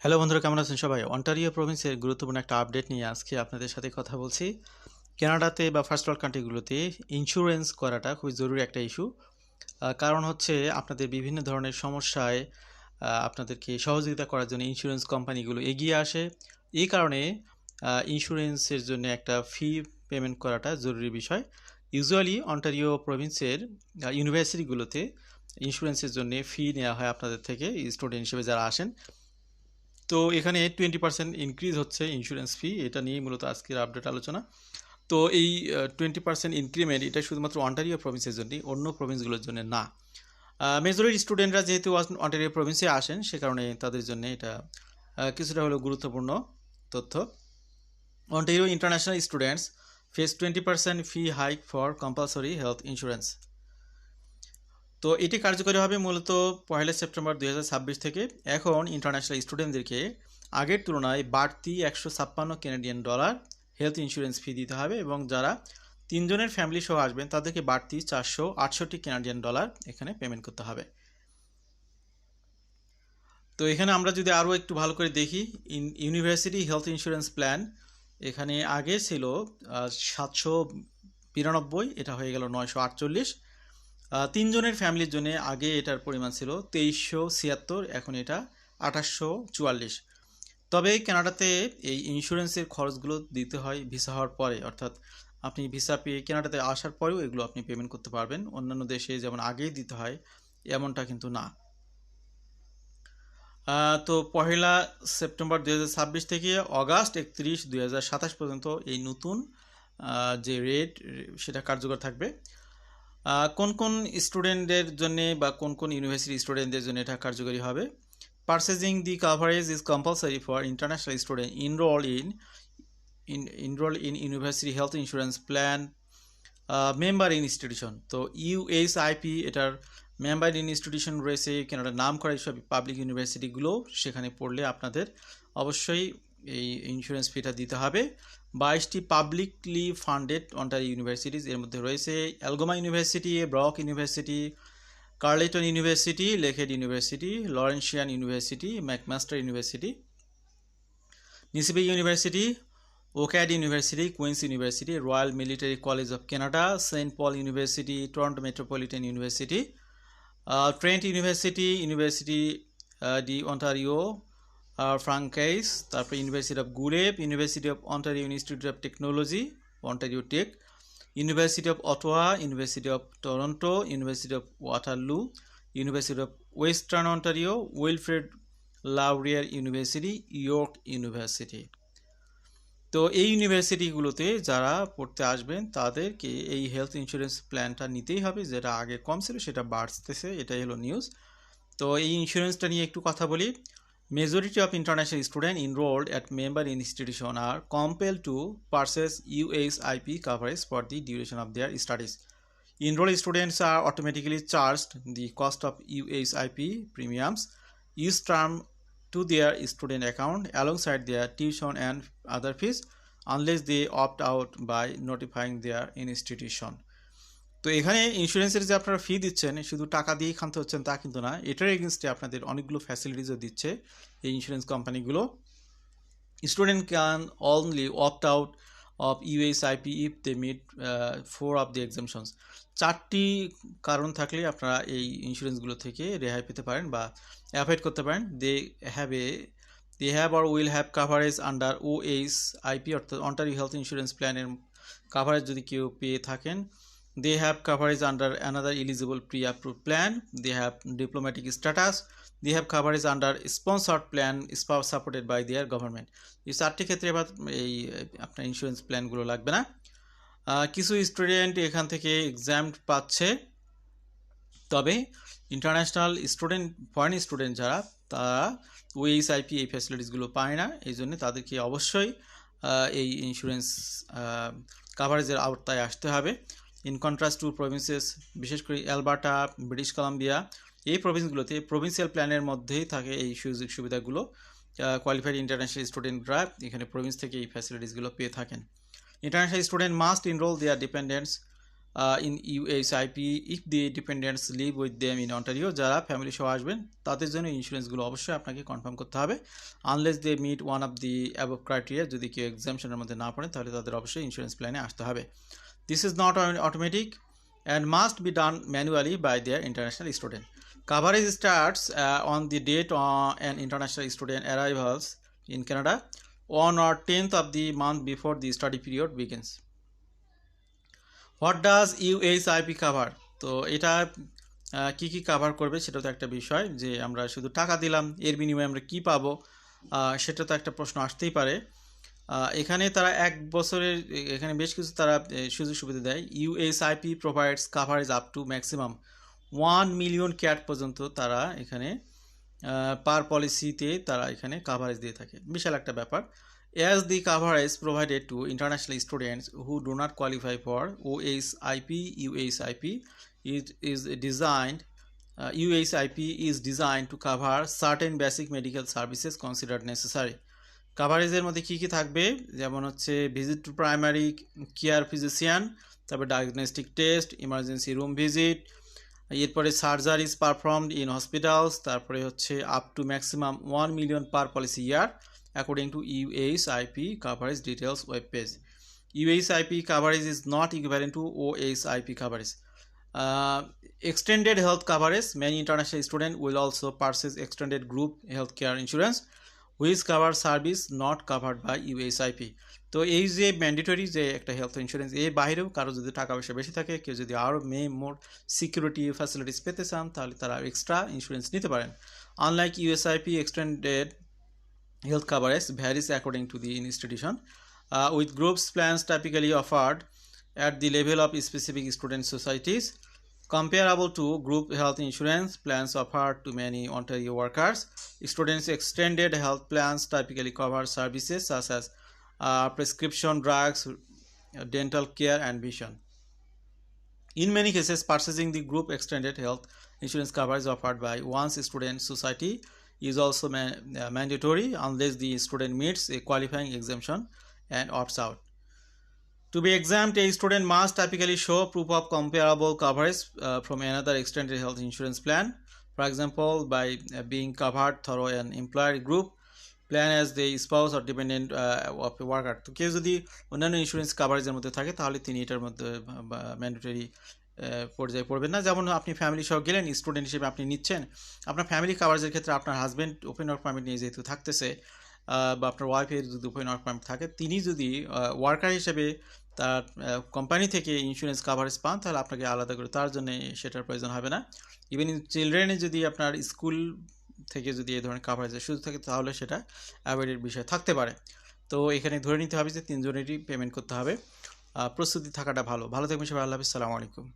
Hello বন্ধুরা, কেমন আছেন সবাই? অন্টারিও প্রভিন্সের গুরুত্বপূর্ণ একটা আপডেট নিয়ে আজকে আপনাদের সাথে কথা বলছি। কানাডাতে বা ফার্স্ট ওয়ার্ল্ড কান্ট্রিগুলোতে ইন্স্যুরেন্স করাটা খুবই জরুরি একটা ইস্যু। কারণ হচ্ছে আপনাদের বিভিন্ন ধরনের সমস্যায় আপনাদেরকে সহযোগিতা করার জন্য ইন্স্যুরেন্স কোম্পানিগুলো এগিয়ে আসে। এই কারণে ইন্স্যুরেন্সের জন্য একটা ফি পেমেন্ট করাটা জরুরি বিষয়। ইউজুয়ালি অন্টারিও প্রভিন্সের ইউনিভার্সিটিগুলোতে ইন্স্যুরেন্সের জন্য ফি নেওয়া হয় আপনাদের থেকে, স্টুডেন্ট হিসেবে যারা আসেন। তো এখানে 20% ইনক্রিজ হচ্ছে ইন্স্যুরেন্স ফি, এটা নিয়েই মূলত আজকের আপডেট আলোচনা। তো এই 20% ইনক্রিমেন্ট এটা শুধুমাত্র অন্টারিও প্রভিন্সের জন্যই, অন্য প্রভিন্সগুলোর জন্য না। মেজরিটি স্টুডেন্টরা যেহেতু অন্টারিও প্রভিন্সে আসেন, সে কারণে তাদের জন্য এটা কিছুটা হলেও গুরুত্বপূর্ণ তথ্য। Ontario international students face 20% fee hike for compulsory health insurance. তো এটি কার্যকরী হবে মূলত 1 সেপ্টেম্বর 2026 থেকে। এখন ইন্টারন্যাশনাল স্টুডেন্টদেরকে আগের তুলনায় বাড়তি $156 হেলথ ইন্স্যুরেন্স ফি দিতে হবে, এবং যারা 3 জনের ফ্যামিলি সহ আসবেন তাদেরকে বাড়তি $468 এখানে পেমেন্ট করতে হবে। তো এখানে আমরা যদি আরও একটু ভালো করে দেখি, ইউনিভার্সিটি হেলথ ইন্স্যুরেন্স প্ল্যান এখানে আগে ছিল 792, এটা হয়ে গেল 948। 3 জনের ফ্যামিলির জন্য আগে এটার পরিমাণ ছিল 2376, এখন এটা 2844। তবে কানাডাতে এই ইন্স্যুরেন্সের খরচগুলো দিতে হয় ভিসা হওয়ার পরে, অর্থাৎ আপনি ভিসা পেয়ে কানাডাতে আসার পরেও এগুলো আপনি পেমেন্ট করতে পারবেন। অন্যান্য দেশে যেমন আগেই দিতে হয় এমনটা কিন্তু না। তো 1 সেপ্টেম্বর 2026 থেকে অগাস্ট 31, 2027 পর্যন্ত এই নতুন যে রেট সেটা কার্যকর থাকবে। কোন কোন স্টুডেন্টদের জন্য বা কোন কোন ইউনিভার্সিটি স্টুডেন্টদের জন্য এটা কার্যকরী হবে? Purchasing the coverage is compulsory for international student enroll in university health insurance plan member institution. তো ইউএসআইপি এটার মেম্বার ইনস্টিটিউশন রয়েছে কানাডার নাম করা এইসব পাবলিক ইউনিভার্সিটিগুলো, সেখানে পড়লে আপনাদের অবশ্যই এই ইন্স্যুরেন্স ফিটা দিতে হবে। 22টি পাবলিকলি ফান্ডেড অন্টারিও ইউনিভার্সিটিজ, এর মধ্যে রয়েছে Algoma University, Brock University, Carleton University, Lakehead University, Laurentian University, McMaster University, নিসিবি University, OCAD University, Queen's University, Royal Military College of Canada, Saint Paul University, Toronto Metropolitan University, Trent University, University de Ontario Francais, তারপরে University of Guelph, University of Ontario Institute of Technology Ontario Tech, University of Ottawa, University of Toronto, University of Waterloo, University of western Ontario, Wilfrid Laurier University, York University. তো এই ইউনিভার্সিটিগুলোতে যারা পড়তে আসবেন তাদেরকে এই health insurance প্ল্যানটা নিতেই হবে, যেটা আগে কম ছিল সেটা বাড়তেছে, এটাই হলো নিউজ। তো এই ইন্স্যুরেন্সটা নিয়ে একটু কথা বলি। Majority of international student enrolled at member institution are compelled to purchase USIP coverage for the duration of their studies. Enrolled students are automatically charged the cost of USIP premiums each term to their student account alongside their tuition and other fees unless they opt out by notifying their institution. তো এখানে ইন্স্যুরেন্সের যে আপনারা ফি দিচ্ছেন শুধু টাকা দিয়েই খামতে হচ্ছেন তা কিন্তু না, এটার এগেনস্টে আপনাদের অনেকগুলো ফ্যাসিলিটিসও দিচ্ছে এই ইন্স্যুরেন্স কোম্পানিগুলো। Student can only opt out of USIP if they meet 4 of the exemptions. 4টি কারণ থাকলে আপনারা এই ইন্স্যুরেন্সগুলো থেকে রেহাই পেতে পারেন বা অ্যাভয়েড করতে পারেন। They have or will have coverage under OHIP, অর্থাৎ অন্টারিও হেলথ ইন্স্যুরেন্স প্ল্যানের কাভারেজ যদি কেউ পেয়ে থাকেন। They have coverage under another eligible pre-approved plan. They have diplomatic status. They have coverage under sponsored plan supported by their government. এই 4টি ক্ষেত্রে এবার এই আপনার ইন্স্যুরেন্স প্ল্যানগুলো লাগবে না। কিছু স্টুডেন্ট এখান থেকে এক্সাম পাচ্ছে, তবে ইন্টারন্যাশনাল স্টুডেন্ট, ফরেন স্টুডেন্ট যারা, তারা ওএইচআইপি এই ফ্যাসিলিটিসগুলো পায় না। এই জন্য তাদেরকে অবশ্যই এই ইন্স্যুরেন্স কাভারেজের আওতায় আসতে হবে। ইন কন্ট্রাস্ট টু প্রভিন্সেস, বিশেষ করে অ্যালবার্টা, ব্রিটিশ কলাম্বিয়া, এই প্রভিন্সগুলোতে প্রভিন্সিয়াল প্ল্যানের মধ্যেই থাকে এই সুযোগ সুবিধাগুলো। কোয়ালিফাইড ইন্টারন্যাশনাল স্টুডেন্টরা এখানে প্রভিন্স থেকে এই ফ্যাসিলিটিসগুলো পেয়ে থাকেন। International student must enrol their dependents in USIP if the dependents live with them in Ontario. যারা ফ্যামিলি সহ আসবেন তাদের জন্য ইন্স্যুরেন্সগুলো অবশ্যই আপনাকে কনফার্ম করতে হবে, unless they meet one of the above criteria. যদি কেউ এক্সামশনের মধ্যে না পড়েন তাহলে তাদের অবশ্যই ইন্স্যুরেন্স প্ল্যানে আসতে হবে। This is not automatic and must be done manually by their international student. Coverage starts on the date an international student arrivals in Canada on or 10th of the month before the study period begins. What does USIP cover? তো এটা কি কি cover করবে সেটা তো একটা বিষয়, যে আমরা শুধু টাকা দিলাম এর বিনিময়ে আমরা কি পাবো, সেটা তো একটা প্রশ্ন আসতেই পারে। এখানে তারা 1 বছরের এখানে বেশ কিছু তারা সুযোগ সুবিধা দেয়। USIP provides coverage up to maximum 1 million cat পর্যন্ত তারা এখানে পার পলিসিতে তারা এখানে কাভারেজ দিয়ে থাকে, বিশাল একটা ব্যাপার। As the coverage provided to international students who do not qualify for USIP is designed to cover certain basic medical services considered necessary. কাভারেজের মধ্যে কী কী থাকবে, যেমন হচ্ছে visit to primary care physician, তারপরে diagnostic test, emergency room visit, এরপরে surgeries performed in hospitals, তারপরে হচ্ছে up to maximum 1 million per policy year according to USIP coverage details web page. USIP coverage is not equivalent to OSIP coverage. Extended health coverage. Many international students will also purchase extended group healthcare insurance which cover service not covered by USIP. তো এই যে mandatory যে একটা health insurance, এর বাইরেও কারো যদি টাকা পয়সা বেশি থাকে, কেউ যদি আরও মোর সিকিউরিটি ফ্যাসিলিটিস পেতে চান, তাহলে তারা এক্সট্রা ইন্স্যুরেন্স নিতে পারেন। Unlike USIP, extended health coverage varies according to the institution, with groups plans typically offered at the level of specific student societies, comparable to group health insurance plans offered to many Ontario workers. Students' extended health plans typically cover services such as prescription drugs, dental care, and vision. In many cases, purchasing the group extended health insurance coverage offered by one's student society is also mandatory unless the student meets a qualifying exemption and opts out. To be exempt, a student must typically show proof of comparable coverage from another extended health insurance plan, for example, by being covered through an employer group plan as the spouse or dependent of a worker. তো কেউ যদি অন্যান্য insurance কাভারেজের মধ্যে থাকে তাহলে তিনি এটার মধ্যে ম্যান্ডেটরি পর্যায়ে পড়বেন না। যেমন আপনি ফ্যামিলি সহ গেলেন, স্টুডেন্ট হিসেবে আপনি নিচ্ছেন, আপনার ফ্যামিলি কাভারেজের ক্ষেত্রে আপনার হাজব্যান্ড ওপেন ওয়ার্ক পারমিট নিয়ে যেহেতু থাকতেছে, বা আপনার ওয়াইফের যদি ওপেন ওয়ার্ক পারমিট থাকে, তিনি যদি ওয়ার্কার হিসেবে তার কোম্পানি থেকে ইন্স্যুরেন্স কাভারেজ পান, তাহলে আপনাকে আলাদা করে তার জন্য সেটার প্রয়োজন হবে না। ইভেন চিলড্রেনে যদি আপনার স্কুল থেকে যদি এই ধরনের কাভারেজের সুযোগ থাকে, তাহলে সেটা অ্যাভয়েডের বিষয় থাকতে পারে। তো এখানে ধরে নিতে হবে যে 3 জনেরই পেমেন্ট করতে হবে। প্রস্তুতি থাকাটা ভালো থাকবেন সবাই। আল্লাহ হাফেজ, আসসালামু আলাইকুম।